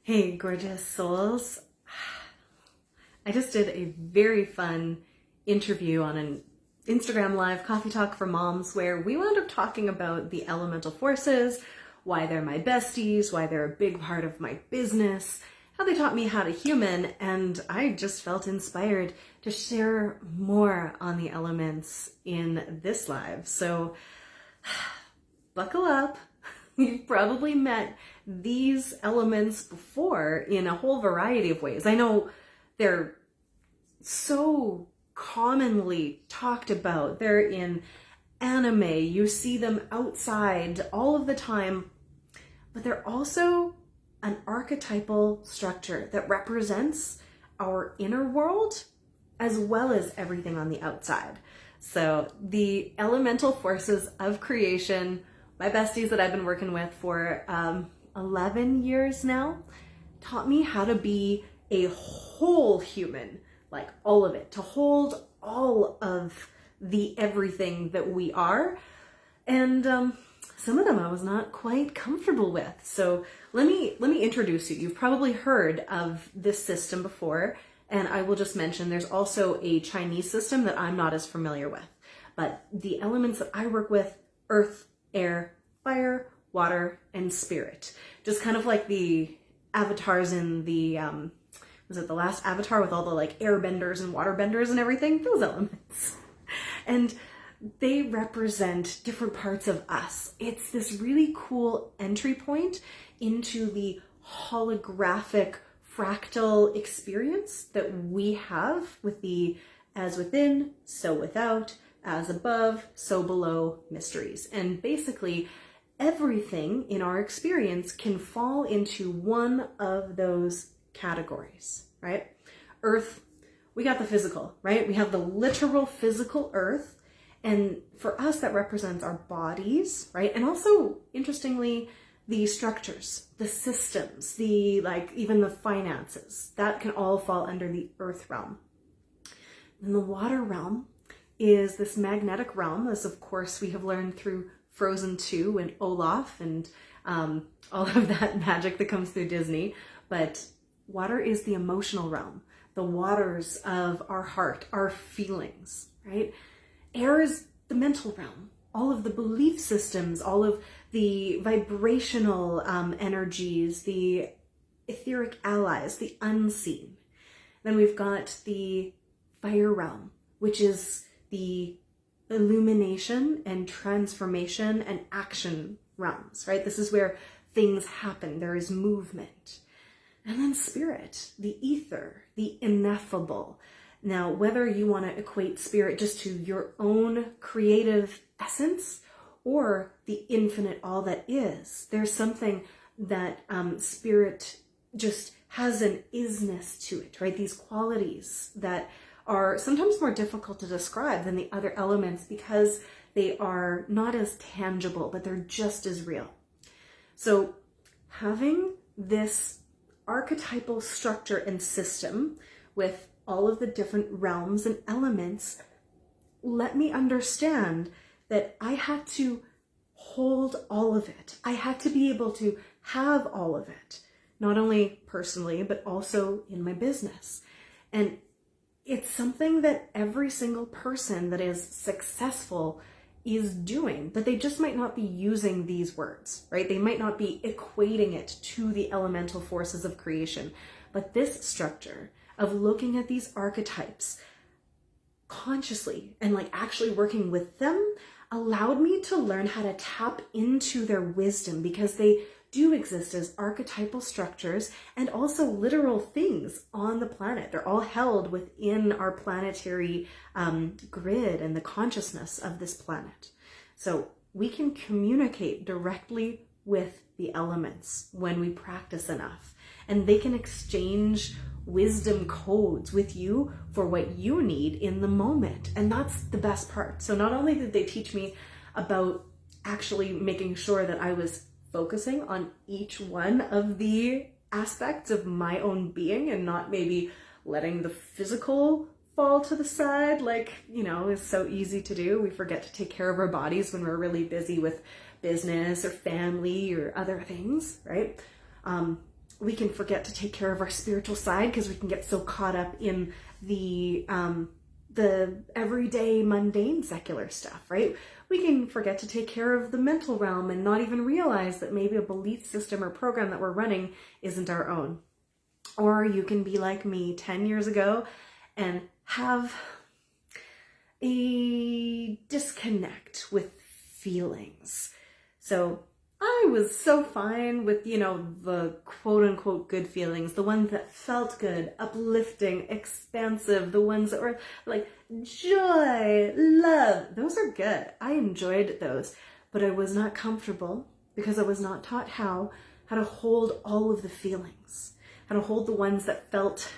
Hey, gorgeous souls. I just did a very fun interview on an Instagram Live coffee talk for moms where we wound up talking about the elemental forces, why they're my besties, why they're a big part of my business, how they taught me how to human, and I just felt inspired to share more on the elements in this live. So buckle up. You've probably met these elements before in a whole variety of ways. I know they're so commonly talked about. They're in anime, you see them outside all of the time, but they're also an archetypal structure that represents our inner world as well as everything on the outside. So the elemental forces of creation, my besties that I've been working with for 11 years now, taught me how to be a whole human, like all of it, to hold all of the everything that we are. And some of them I was not quite comfortable with. So let me introduce you. You've probably heard of this system before, and I will just mention there's also a Chinese system that I'm not as familiar with. But the elements that I work with: earth, air, fire, water, and spirit. Just kind of like the avatars in the, was it the last Avatar with all the like airbenders and waterbenders and everything? Those elements. And they represent different parts of us. It's this really cool entry point into the holographic fractal experience that we have with the as within, so without, as above, so below mysteries. And basically, everything in our experience can fall into one of those categories, right? Earth, we got the physical, right? We have the literal physical earth. And for us, that represents our bodies, right? And also, interestingly, the structures, the systems, the even the finances, that can all fall under the earth realm. And the water realm is this magnetic realm, as of course we have learned through Frozen 2 and Olaf and all of that magic that comes through Disney. But water is the emotional realm, the waters of our heart, our feelings, right? Air is the mental realm, all of the belief systems, all of the vibrational energies, the etheric allies, the unseen. Then we've got the fire realm, which is the illumination and transformation and action realms, right? This is where things happen. There is movement. And then spirit, the ether, the ineffable. Now, whether you want to equate spirit just to your own creative essence or the infinite all that is, there's something that spirit just has an isness to it, right? These qualities that are sometimes more difficult to describe than the other elements because they are not as tangible, but they're just as real. So having this archetypal structure and system with all of the different realms and elements let me understand that I had to hold all of it. I had to be able to have all of it, not only personally, but also in my business. And it's something that every single person that is successful is doing, but they just might not be using these words, right? They might not be equating it to the elemental forces of creation. But this structure of looking at these archetypes consciously and actually working with them allowed me to learn how to tap into their wisdom, because they do exist as archetypal structures and also literal things on the planet. They're all held within our planetary grid and the consciousness of this planet. So we can communicate directly with the elements when we practice enough, and they can exchange wisdom codes with you for what you need in the moment. And that's the best part. So not only did they teach me about actually making sure that I was focusing on each one of the aspects of my own being and not maybe letting the physical fall to the side, is so easy to do. We forget to take care of our bodies when we're really busy with business or family or other things, right? we can forget to take care of our spiritual side because we can get so caught up in the everyday mundane secular stuff, right? We can forget to take care of the mental realm and not even realize that maybe a belief system or program that we're running isn't our own. Or you can be like me 10 years ago and have a disconnect with feelings. So I was so fine with, the quote unquote good feelings, the ones that felt good, uplifting, expansive, the ones that were like joy, love. Those are good. I enjoyed those, but I was not comfortable because I was not taught how to hold all of the feelings, how to hold the ones that felt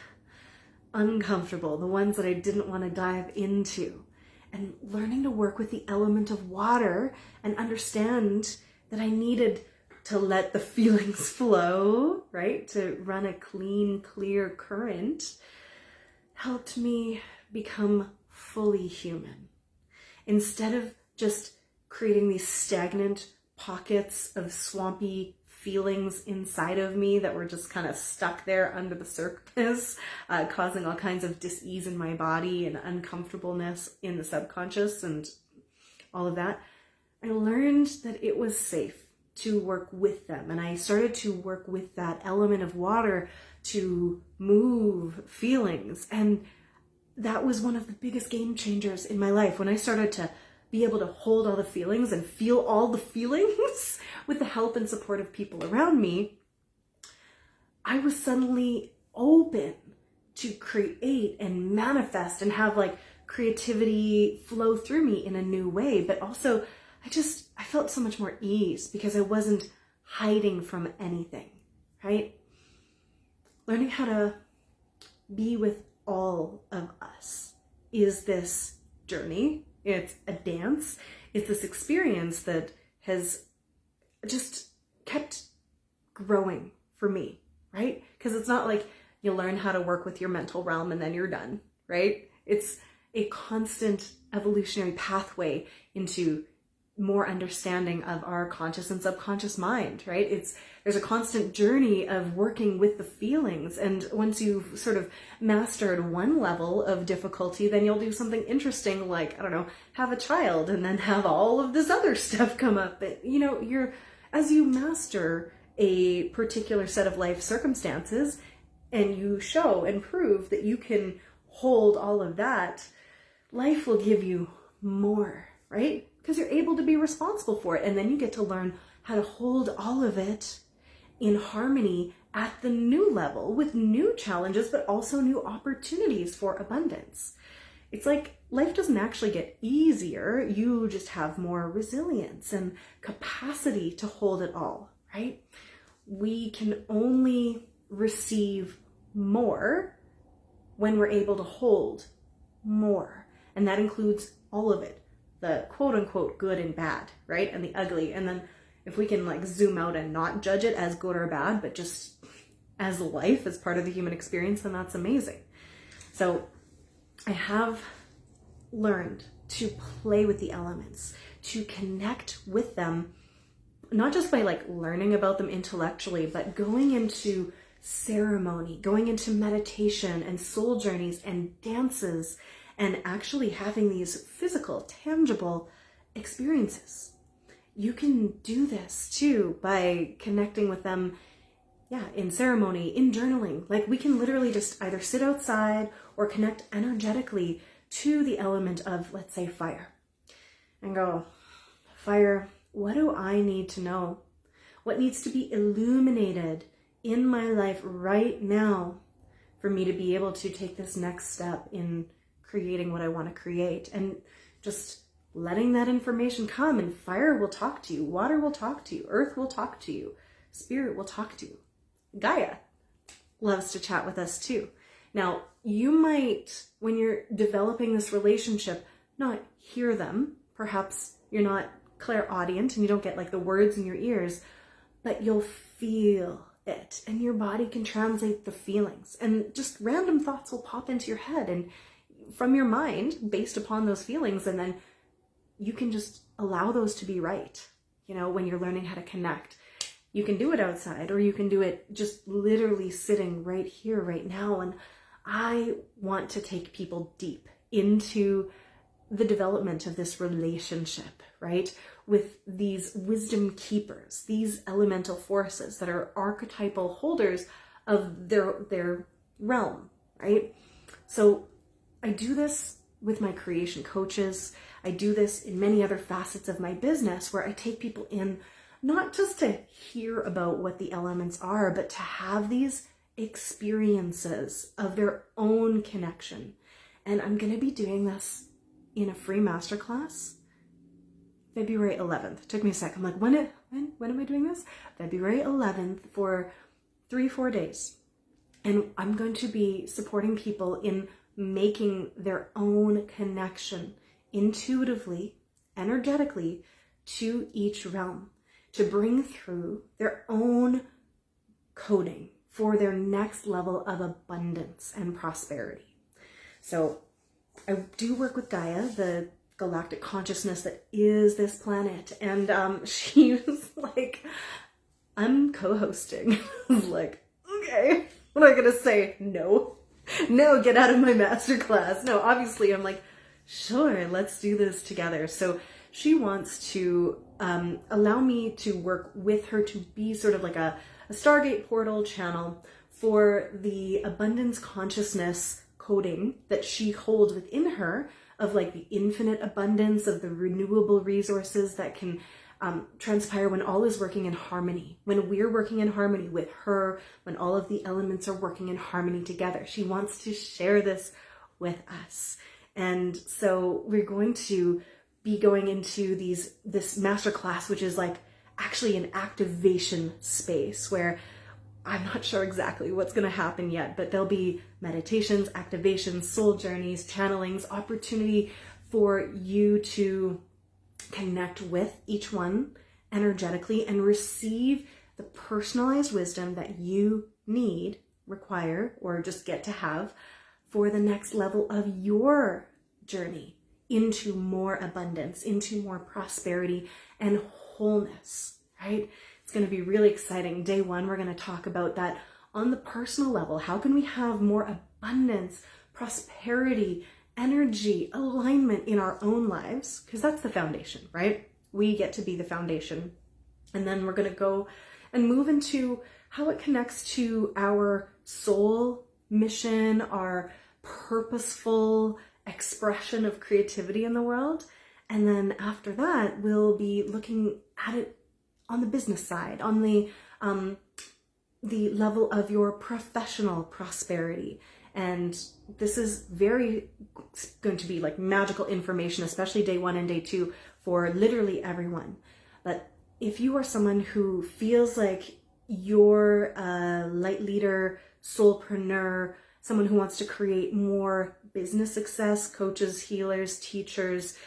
uncomfortable, the ones that I didn't want to dive into, and learning to work with the element of water and understand that I needed to let the feelings flow, right? To run a clean, clear current helped me become fully human. Instead of just creating these stagnant pockets of swampy feelings inside of me that were just kind of stuck there under the surface, causing all kinds of dis-ease in my body and uncomfortableness in the subconscious and all of that, I learned that it was safe to work with them. And I started to work with that element of water to move feelings. And that was one of the biggest game changers in my life. When I started to be able to hold all the feelings and feel all the feelings with the help and support of people around me, I was suddenly open to create and manifest and have like creativity flow through me in a new way. But also I felt so much more ease because I wasn't hiding from anything, right? Learning how to be with all of us is this journey. It's a dance. It's this experience that has just kept growing for me, right? Because it's not like you learn how to work with your mental realm and then you're done, right? It's a constant evolutionary pathway into more understanding of our conscious and subconscious mind, right? There's a constant journey of working with the feelings. And once you've sort of mastered one level of difficulty, then you'll do something interesting like, I don't know, have a child and then have all of this other stuff come up. But, as you master a particular set of life circumstances and you show and prove that you can hold all of that, life will give you more, right? Because you're able to be responsible for it. And then you get to learn how to hold all of it in harmony at the new level with new challenges, but also new opportunities for abundance. It's like life doesn't actually get easier. You just have more resilience and capacity to hold it all, right? We can only receive more when we're able to hold more. And that includes all of it. The quote unquote good and bad, right? And the ugly. And then if we can like zoom out and not judge it as good or bad, but just as life, as part of the human experience, then that's amazing. So I have learned to play with the elements, to connect with them, not just by like learning about them intellectually, but going into ceremony, going into meditation and soul journeys and dances, and actually having these physical, tangible experiences. You can do this too by connecting with them, in ceremony, in journaling. Like we can literally just either sit outside or connect energetically to the element of, let's say, fire. And go, fire, what do I need to know? What needs to be illuminated in my life right now for me to be able to take this next step in creating what I want to create? And just letting that information come, and fire will talk to you, water will talk to you, earth will talk to you, spirit will talk to you. Gaia loves to chat with us too. Now, you might, when you're developing this relationship, not hear them. Perhaps you're not clairaudient and you don't get like the words in your ears, but you'll feel it and your body can translate the feelings, and just random thoughts will pop into your head and from your mind based upon those feelings, and then you can just allow those to be right, when you're learning how to connect. You can do it outside, or you can do it just literally sitting right here, right now. And I want to take people deep into the development of this relationship, right? With these wisdom keepers, these elemental forces that are archetypal holders of their realm, right? So I do this with my creation coaches. I do this in many other facets of my business, where I take people in not just to hear about what the elements are, but to have these experiences of their own connection. And I'm going to be doing this in a free masterclass February 11th. It took me a sec. I'm like, when am I doing this? February 11th for 3-4 days. And I'm going to be supporting people in making their own connection intuitively, energetically, to each realm, to bring through their own coding for their next level of abundance and prosperity. So I do work with Gaia, the galactic consciousness that is this planet. And she was like, I'm co-hosting. I was like, okay, what am I going to say? No, get out of my masterclass. No, obviously I'm like, sure, let's do this together. So she wants to allow me to work with her to be sort of like a Stargate portal channel for the abundance consciousness coding that she holds within her, of like the infinite abundance of the renewable resources that can transpire when all is working in harmony, when we're working in harmony with her, when all of the elements are working in harmony together. She wants to share this with us. And so we're going to be going into this masterclass, which is like actually an activation space where I'm not sure exactly what's going to happen yet, but there'll be meditations, activations, soul journeys, channelings, opportunity for you to connect with each one energetically and receive the personalized wisdom that you need, require, or just get to have for the next level of your journey into more abundance, into more prosperity and wholeness, right? It's going to be really exciting. Day one, we're going to talk about that on the personal level. How can we have more abundance, prosperity, energy, alignment in our own lives? Because that's the foundation, right? We get to be the foundation. And then we're going to go and move into how it connects to our soul mission, our purposeful expression of creativity in the world. And then after that, we'll be looking at it on the business side, on the level of your professional prosperity. And this is going to be like magical information, especially day one and day two for literally everyone. But if you are someone who feels like you're a light leader, soulpreneur, someone who wants to create more business success, coaches, healers, teachers,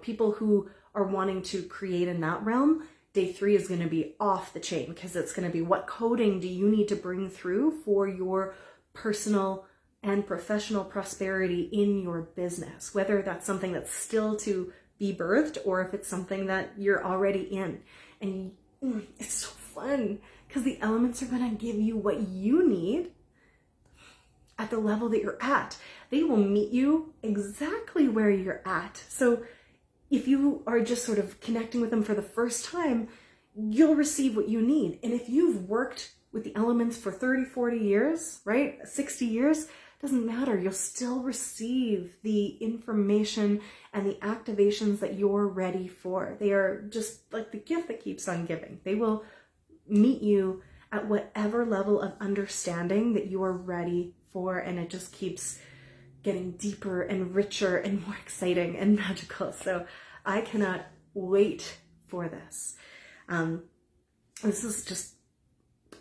people who are wanting to create in that realm, day 3 is going to be off the chain, because it's going to be, what coding do you need to bring through for your personal and professional prosperity in your business, whether that's something that's still to be birthed or if it's something that you're already in. And it's so fun because the elements are going to give you what you need at the level that you're at. They will meet you exactly where you're at. So if you are just sort of connecting with them for the first time, you'll receive what you need. And if you've worked with the elements for 30, 40 years, right? 60 years, doesn't matter. You'll still receive the information and the activations that you're ready for. They are just like the gift that keeps on giving. They will meet you at whatever level of understanding that you are ready for. And it just keeps getting deeper and richer and more exciting and magical. So I cannot wait for this. This is just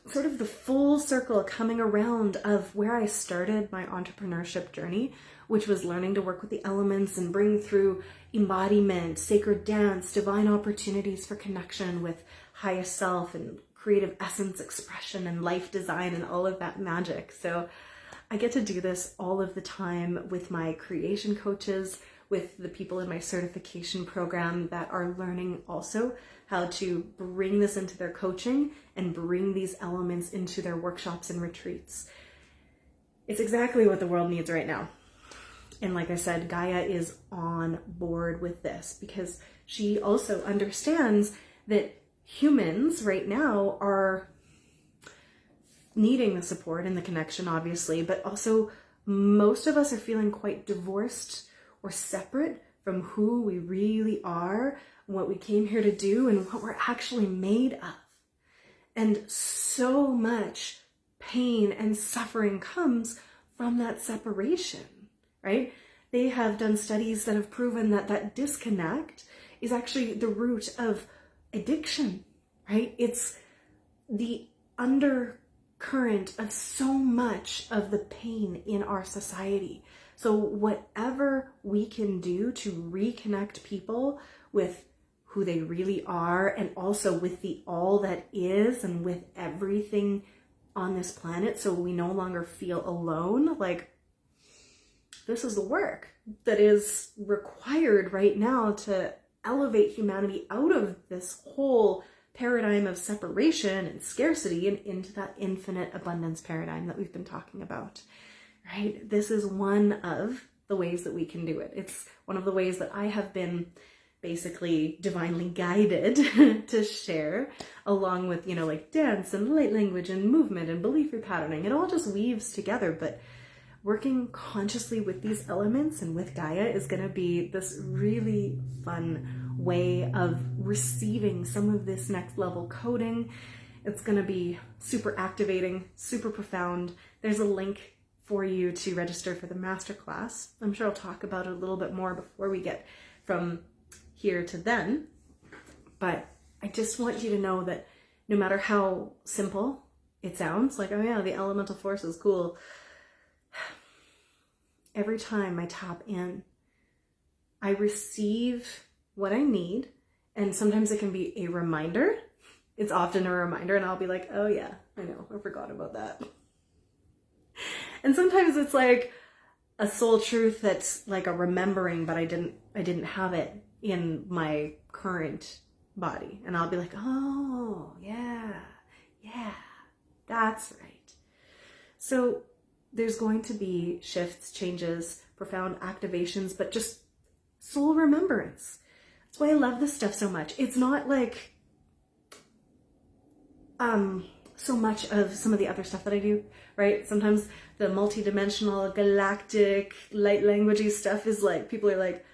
sort of the full circle coming around of where I started my entrepreneurship journey, which was learning to work with the elements and bring through embodiment, sacred dance, divine opportunities for connection with highest self and creative essence expression and life design and all of that magic. So I get to do this all of the time with my creation coaches, with the people in my certification program that are learning also how to bring this into their coaching and bring these elements into their workshops and retreats. It's exactly what the world needs right now. And like I said, Gaia is on board with this because she also understands that humans right now are needing the support and the connection, obviously, but also most of us are feeling quite divorced or separate from who we really are, what we came here to do, and what we're actually made of. And so much pain and suffering comes from that separation, right? They have done studies that have proven that that disconnect is actually the root of addiction, right? It's the undercurrent of so much of the pain in our society. So whatever we can do to reconnect people with who they really are, and also with the all that is and with everything on this planet, so we no longer feel alone, like this is the work that is required right now to elevate humanity out of this whole paradigm of separation and scarcity and into that infinite abundance paradigm that we've been talking about, right? This is one of the ways that we can do it. It's one of the ways that I have been basically divinely guided to share, along with, like dance and light language and movement and belief repatterning. It all just weaves together, but working consciously with these elements and with Gaia is going to be this really fun way of receiving some of this next level coding. It's going to be super activating, super profound. There's a link for you to register for the masterclass. I'm sure I'll talk about it a little bit more before we get from here to then, but I just want you to know that no matter how simple it sounds, like, oh yeah, the elemental force is cool, every time I tap in, I receive what I need, and sometimes it can be a reminder. It's often a reminder, and I'll be like, oh yeah, I know, I forgot about that. And sometimes it's like a soul truth that's like a remembering, but I didn't have it in my current body, and I'll be like, oh yeah, that's right. So there's going to be shifts, changes, profound activations, but just soul remembrance. That's why I love this stuff so much. It's not like so much of some of the other stuff that I do, right? Sometimes the multidimensional, galactic, light languagey stuff is like, people are like,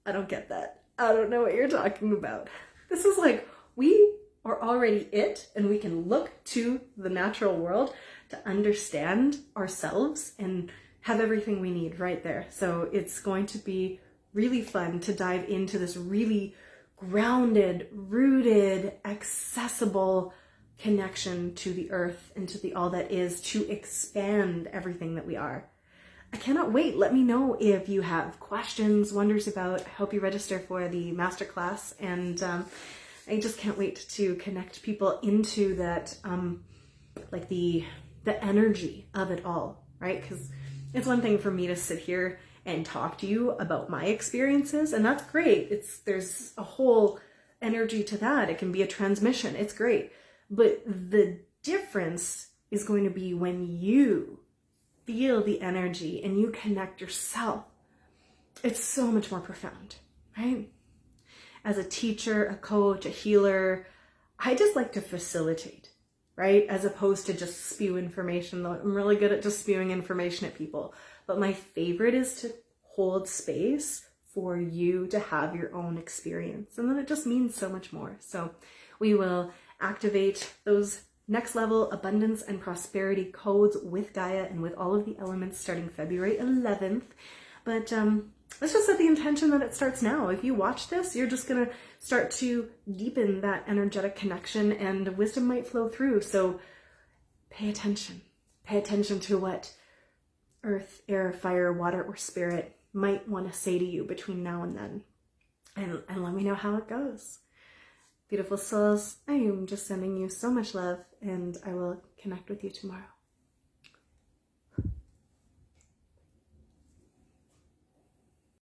I don't get that. I don't know what you're talking about. This is like, we are already it, and we can look to the natural world to understand ourselves and have everything we need right there. So it's going to be really fun to dive into this really grounded, rooted, accessible connection to the earth and to the all that is, to expand everything that we are. I cannot wait. Let me know if you have questions, wonders about. I hope you register for the masterclass, and I just can't wait to connect people into that, like the energy of it all, right? Because it's one thing for me to sit here and talk to you about my experiences, and that's great. There's a whole energy to that. It can be a transmission. It's great. But the difference is going to be when you feel the energy and you connect yourself. It's so much more profound, right? As a teacher, a coach, a healer, I just like to facilitate, right? As opposed to just spew information. Though I'm really good at just spewing information at people. But my favorite is to hold space for you to have your own experience. And then it just means so much more. So we will activate those next level abundance and prosperity codes with Gaia and with all of the elements starting February 11th. But let's just set the intention that it starts now. If you watch this, you're just going to start to deepen that energetic connection, and wisdom might flow through. So pay attention. Pay attention to what earth, air, fire, water, or spirit might want to say to you between now and then. And let me know how it goes. Beautiful souls, I am just sending you so much love, and I will connect with you tomorrow.